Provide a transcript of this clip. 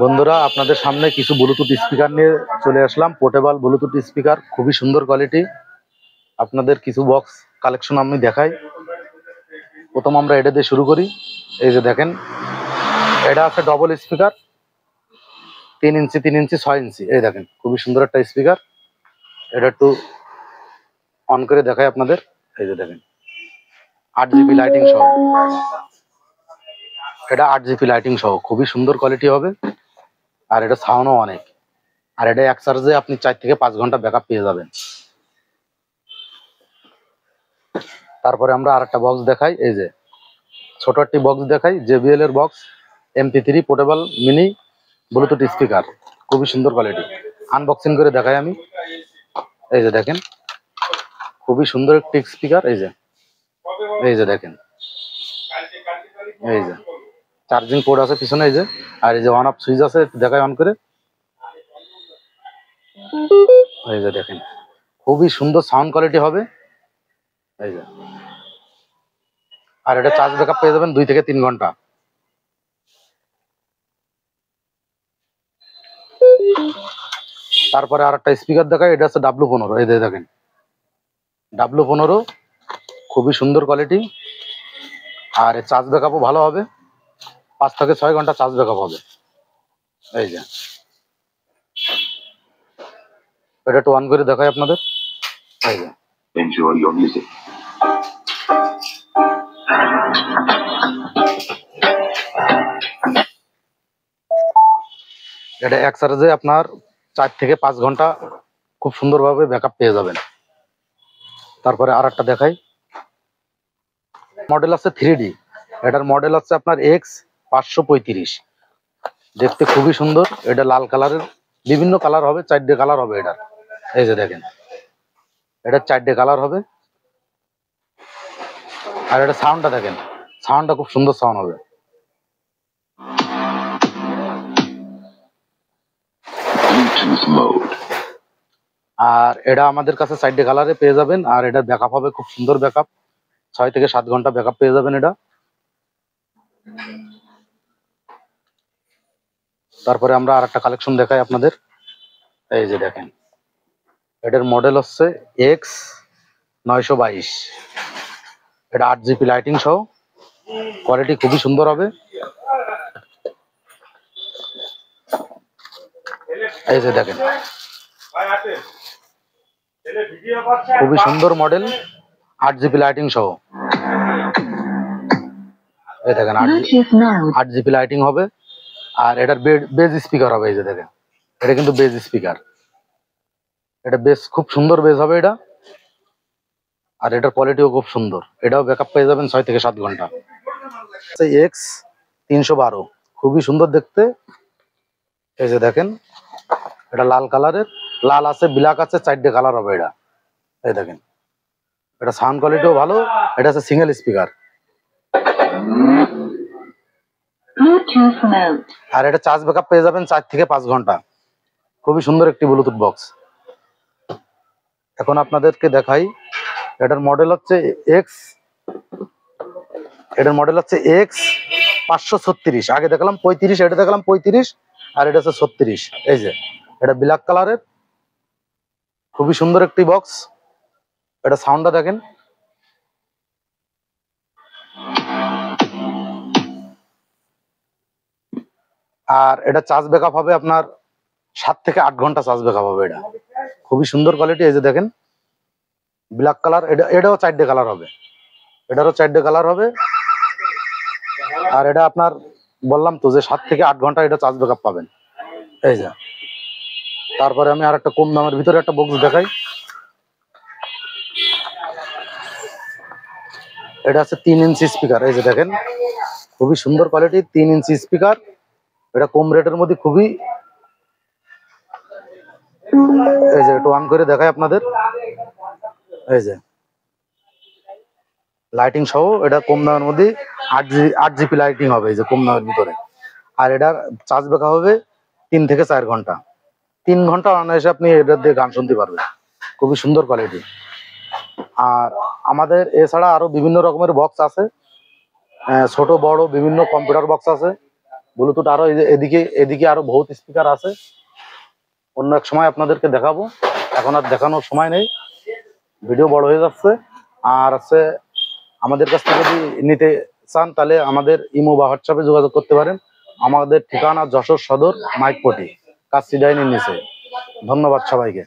বন্ধুরা, আপনাদের সামনে কিছু ব্লুটুথ স্পিকার নিয়ে চলে আসলাম। পোর্টেবল ব্লুটুথ স্পিকার, খুবই সুন্দর কোয়ালিটি। আপনাদের কিছু বক্স কালেকশন আমি দেখাই। প্রথম আমরা এটা দিয়ে শুরু করি। এই যে দেখেন, এটা আছে ডবল স্পিকার, 3 ইঞ্চি 3 ইঞ্চি 6 ইঞ্চি। এই দেখেন, খুবই সুন্দর একটা স্পিকার। এটা একটু অন করে দেখাই আপনাদের। এই যে দেখেন, 8 জিবি লাইটিং সহ। এটা 8 জিবি লাইটিং সহ, খুবই সুন্দর কোয়ালিটি হবে। আর এটা সাউন্ডও অনেক। আর এটা এক চার্জে আপনি 4 থেকে 5 ঘন্টা ব্যাকআপ পেয়ে যাবেন। তারপরে আমরা আরেকটা বক্স দেখাই। এই যে ছোট একটি বক্স দেখাই, JBL এর box, MP3 portable mini Bluetooth speaker, খুবই সুন্দর কোয়ালিটি। আনবক্সিং করে দেখাই আমি। এই যে দেখেন, খুবই সুন্দর একটি স্পিকার। এই যে দেখেন, এই যে চার্জিং পোর্ট আছে পিছনে। এই যে, আর এই যে অন অফ সুইচ আছে, দেখাই অন করে। এই যে দেখেন, খুবই সুন্দর সাউন্ড কোয়ালিটি হবে। এই যে, আর এটা চার্জ ব্যাকআপ পেয়ে যাবেন 2 থেকে 3 ঘন্টা। তারপরে আর একটা স্পিকার দেখাই, এটা হচ্ছে W15। এই যে দেখেন, W15, খুবই সুন্দর কোয়ালিটি। আর এর চার্জ ব্যাকআপও ভালো হবে, 5 থেকে 6 ঘন্টা চার্জ ব্যাকআপ হবে। এই যে, এটা একটু অন করে দেখাই আপনাদের। এই যে, Enjoy your music. এটা এক চার্জে আপনার 4 থেকে 5 ঘন্টা খুব সুন্দরভাবে ব্যাকআপ পেয়ে যাবেন। তারপরে আর একটা দেখাই, মডেল আছে 3D। এটার মডেল আছে আপনার X535। দেখতে খুবই সুন্দর। এটা লাল কালারের, বিভিন্ন কালার হবে, 4টে কালার হবে এটার। এই যে দেখেন, এটা 4টে কালার হবে। আর এটা সাউন্ডটা দেখেন, সাউন্ডটা খুব সুন্দর সাউন্ড হবে। Bluetooth mode. আর এটা আমাদের কাছে 4টে কালারে পেয়ে যাবেন। আর এটা ব্যাকআপ হবে খুব সুন্দর ব্যাকআপ, 6 থেকে 7 ঘন্টা ব্যাকআপ পেয়ে যাবেন এটা। তারপরে আমরা আর একটা কালেকশন দেখাই আপনাদের। এই যে দেখেন, এটার মডেল হচ্ছে X922। এটা 8 জিবি লাইটিং সহ, কোয়ালিটি খুবই সুন্দর হবে। এই যে দেখেন, খুবই সুন্দর মডেল, 8 জিবি লাইটিং সহ। এই দেখেন, 8 জিবি লাইটিং হবে। আর এটার বেজ স্পিকার হবে। এই যে দেখেন, এটা কিন্তু বেজ স্পিকার। এটা বেস খুব সুন্দর বেস হবে এটা। আর এটার কোয়ালিটিও খুব সুন্দর। এটাও ব্যাকআপ পেয়ে যাবেন 6 থেকে 7 ঘন্টা। X312, খুবই সুন্দর দেখতে। এই যে দেখেন, এটা লাল কালারের, লাল আছে, ব্ল্যাক আছে, 4টে কালার হবে এটা। এই দেখেন, এটা সাউন্ড কোয়ালিটিও ভালো। এটা আছে সিঙ্গেল স্পিকার। আর এটা চার্জ ব্যাকআপ পেয়ে যাবেন 4 থেকে 5 ঘন্টা। খুবই সুন্দর একটি ব্লুটুথ বক্স। এখন আপনাদেরকে দেখাই, এটার মডেল হচ্ছে X536। আগে দেখলাম 35, এটা দেখলাম 35, আর এটা হচ্ছে 36। এই যে, এটা ব্ল্যাক কালারের, খুবই সুন্দর একটি বক্স। এটা সাউন্ডটা দেখেন। আর এটা চার্জ ব্যাকআপ হবে আপনার 7 থেকে 8 ঘন্টা চার্জ ব্যাকআপ হবে এটা। খুবই সুন্দর কোয়ালিটি। এই যে দেখেন, ব্ল্যাক কালার। এটাও 4টে কালার হবে, এটারও 4টে কালার হবে। আর এটা আপনার বললাম তো যে 7 থেকে 8 ঘন্টা এটা চার্জ ব্যাকআপ পাবেন। এই যে, তারপরে আমি আর একটা কম দামের ভিতরে একটা বক্স দেখাই। এটা আছে 3 ইঞ্চি স্পিকার। এই যে দেখেন, খুবই সুন্দর কোয়ালিটি, 3 ইঞ্চি স্পিকার। এটা কম রেটের মধ্যে খুবই। এই যে, একটু অন করে দেখাই আপনাদের। এই যে, লাইটিং সহ, এটা কম দামের মধ্যে 8 জিবি লাইটিং হবে। এই যে কম দামের ভিতরে। আর এটার চার্জ ব্যাকআপ হবে 3 থেকে 4 ঘন্টা। 3 ঘন্টা অনায়াসে আপনি এটা দিয়ে গান শুনতে পারবেন। খুবই সুন্দর কোয়ালিটি। আর আমাদের এছাড়া আরো বিভিন্ন রকমের বক্স আছে, ছোট বড় বিভিন্ন কম্পিউটার বক্স আছে। ব্লুটুথ আরো এদিকে এদিকে আরো বহুত স্পিকার আছে, অন্য এক সময় আপনাদেরকে দেখাবো, এখন আর দেখানোর সময় নেই, ভিডিও বড় হয়ে যাচ্ছে। আর আছে আমাদের কাছ থেকে যদি নিতে চান তাহলে আমাদের ইমো বা হোয়াটসঅ্যাপে যোগাযোগ করতে পারেন। আমাদের ঠিকানা যশোর সদর মাইকপটি, কাচ্চি ডাইনের নিচে। ধন্যবাদ সবাইকে।